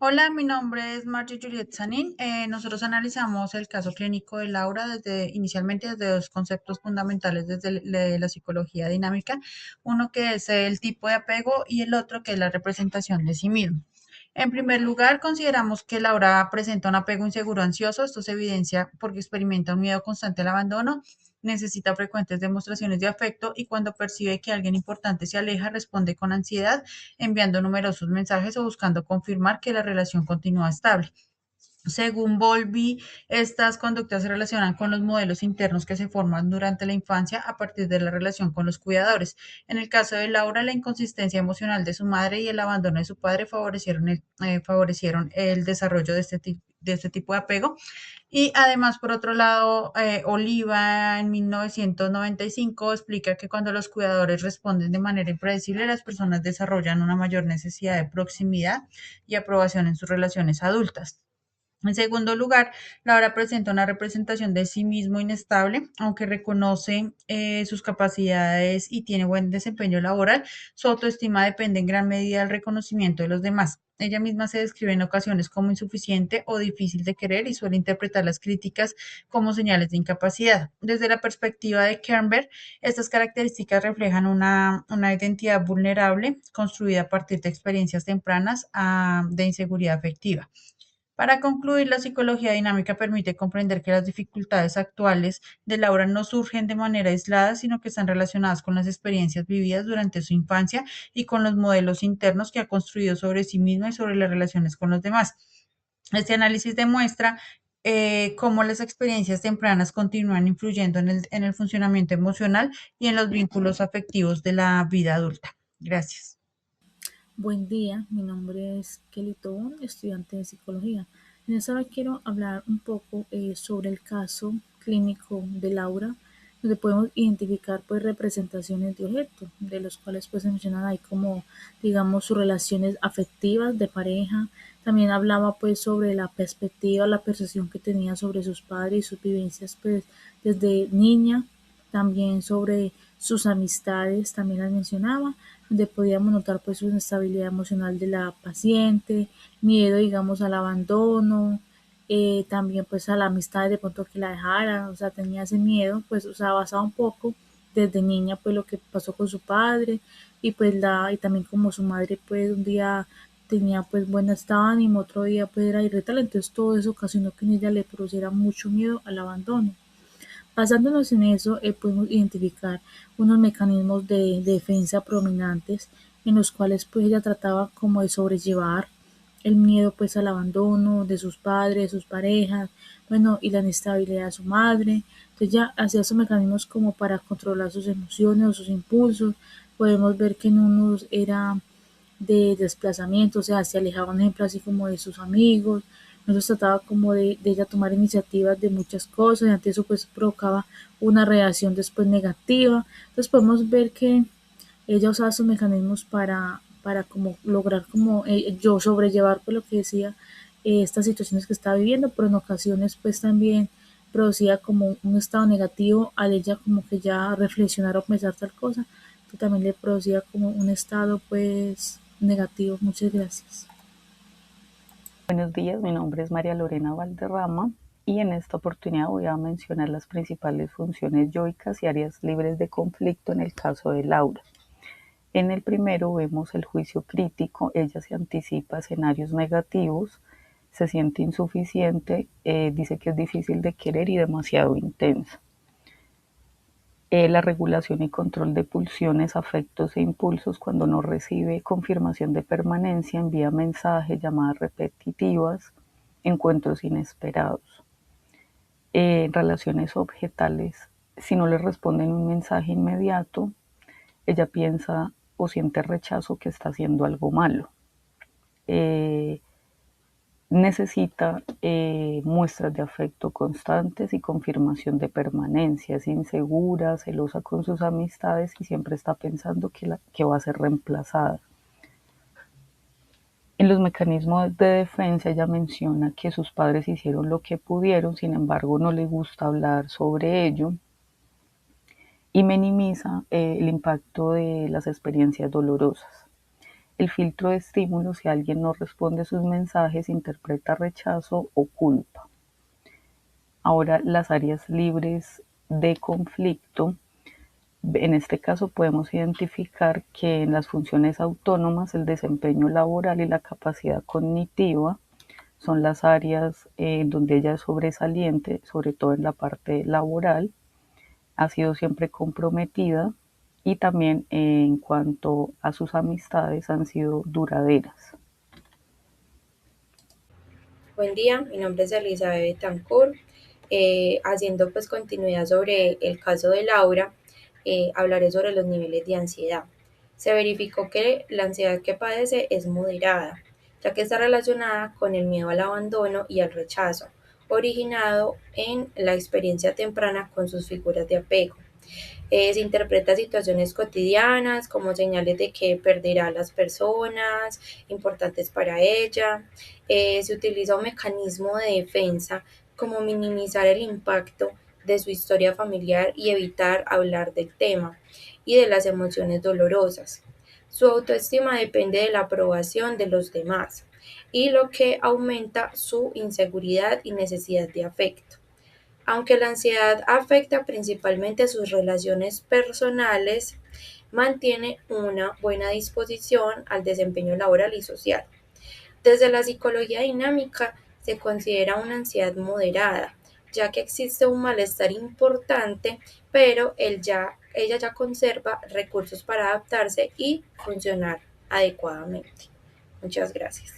Hola, mi nombre es Margie Juliet Sanín. Nosotros analizamos el caso clínico de Laura inicialmente desde dos conceptos fundamentales desde la psicología dinámica, uno que es el tipo de apego y el otro que es la representación de sí mismo. En primer lugar, consideramos que Laura presenta un apego inseguro ansioso. Esto se evidencia porque experimenta un miedo constante al abandono, necesita frecuentes demostraciones de afecto y cuando percibe que alguien importante se aleja, responde con ansiedad, enviando numerosos mensajes o buscando confirmar que la relación continúa estable. Según Bowlby, estas conductas se relacionan con los modelos internos que se forman durante la infancia a partir de la relación con los cuidadores. En el caso de Laura, la inconsistencia emocional de su madre y el abandono de su padre favorecieron el desarrollo de este tipo de apego. Y además, por otro lado, Oliva en 1995 explica que cuando los cuidadores responden de manera impredecible, las personas desarrollan una mayor necesidad de proximidad y aprobación en sus relaciones adultas. En segundo lugar, Laura presenta una representación de sí mismo inestable, aunque reconoce sus capacidades y tiene buen desempeño laboral, su autoestima depende en gran medida del reconocimiento de los demás. Ella misma se describe en ocasiones como insuficiente o difícil de querer y suele interpretar las críticas como señales de incapacidad. Desde la perspectiva de Kernberg, estas características reflejan una identidad vulnerable construida a partir de experiencias tempranas de inseguridad afectiva. Para concluir, la psicología dinámica permite comprender que las dificultades actuales de Laura no surgen de manera aislada, sino que están relacionadas con las experiencias vividas durante su infancia y con los modelos internos que ha construido sobre sí misma y sobre las relaciones con los demás. Este análisis demuestra cómo las experiencias tempranas continúan influyendo en el funcionamiento emocional y en los vínculos afectivos de la vida adulta. Gracias. Buen día, mi nombre es Kelly Tobón, estudiante de psicología. En esta hora quiero hablar un poco sobre el caso clínico de Laura, donde podemos identificar pues representaciones de objetos, de los cuales pues se mencionan ahí como digamos sus relaciones afectivas de pareja. También hablaba pues sobre la perspectiva, la percepción que tenía sobre sus padres y sus vivencias pues desde niña, también sobre sus amistades, también las mencionaba, donde podíamos notar pues una estabilidad emocional de la paciente, miedo digamos al abandono, también pues a la amistad de pronto que la dejara, o sea, tenía ese miedo, pues, o sea, basaba un poco desde niña pues lo que pasó con su padre y pues y también como su madre pues un día tenía pues buen estado de ánimo, otro día pues era irritable, entonces todo eso ocasionó que en ella le produciera mucho miedo al abandono. Basándonos en eso, podemos identificar unos mecanismos de defensa prominentes en los cuales pues ella trataba como de sobrellevar el miedo pues al abandono de sus padres, de sus parejas, bueno, y la inestabilidad de su madre. Entonces ya hacía esos mecanismos como para controlar sus emociones o sus impulsos. Podemos ver que en unos era de desplazamiento, o sea, se alejaba, un ejemplo, así como de sus amigos, no se trataba como de ella tomar iniciativas de muchas cosas, y ante eso pues provocaba una reacción después negativa. Entonces podemos ver que ella usaba esos mecanismos para como lograr como yo sobrellevar pues lo que decía estas situaciones que estaba viviendo, pero en ocasiones pues también producía como un estado negativo al ella como que ya reflexionar o pensar tal cosa, que también le producía como un estado pues negativo. Muchas gracias. Buenos días, mi nombre es María Lorena Valderrama y en esta oportunidad voy a mencionar las principales funciones yoicas y áreas libres de conflicto en el caso de Laura. En el primero vemos el juicio crítico, ella se anticipa a escenarios negativos, se siente insuficiente, dice que es difícil de querer y demasiado intensa. La regulación y control de pulsiones, afectos e impulsos cuando no recibe confirmación de permanencia, envía mensajes, llamadas repetitivas, encuentros inesperados. En relaciones objetales, si no le responden un mensaje inmediato, ella piensa o siente rechazo que está haciendo algo malo. Eh, Necesita muestras de afecto constantes y confirmación de permanencia. Es insegura, celosa con sus amistades y siempre está pensando que va a ser reemplazada. En los mecanismos de defensa ella menciona que sus padres hicieron lo que pudieron, sin embargo no le gusta hablar sobre ello y minimiza el impacto de las experiencias dolorosas. El filtro de estímulos: si alguien no responde sus mensajes, interpreta rechazo o culpa. Ahora, las áreas libres de conflicto. En este caso podemos identificar que en las funciones autónomas el desempeño laboral y la capacidad cognitiva son las áreas donde ella es sobresaliente, sobre todo en la parte laboral. Ha sido siempre comprometida y también en cuanto a sus amistades han sido duraderas. Buen día, mi nombre es Elizabeth Betancourt. Haciendo pues continuidad sobre el caso de Laura, hablaré sobre los niveles de ansiedad. Se verificó que la ansiedad que padece es moderada, ya que está relacionada con el miedo al abandono y al rechazo, originado en la experiencia temprana con sus figuras de apego. Se interpreta situaciones cotidianas como señales de que perderá a las personas importantes para ella. Se utiliza un mecanismo de defensa como minimizar el impacto de su historia familiar y evitar hablar del tema y de las emociones dolorosas. Su autoestima depende de la aprobación de los demás y lo que aumenta su inseguridad y necesidad de afecto. Aunque la ansiedad afecta principalmente sus relaciones personales, mantiene una buena disposición al desempeño laboral y social. Desde la psicología dinámica se considera una ansiedad moderada, ya que existe un malestar importante, pero ella ya conserva recursos para adaptarse y funcionar adecuadamente. Muchas gracias.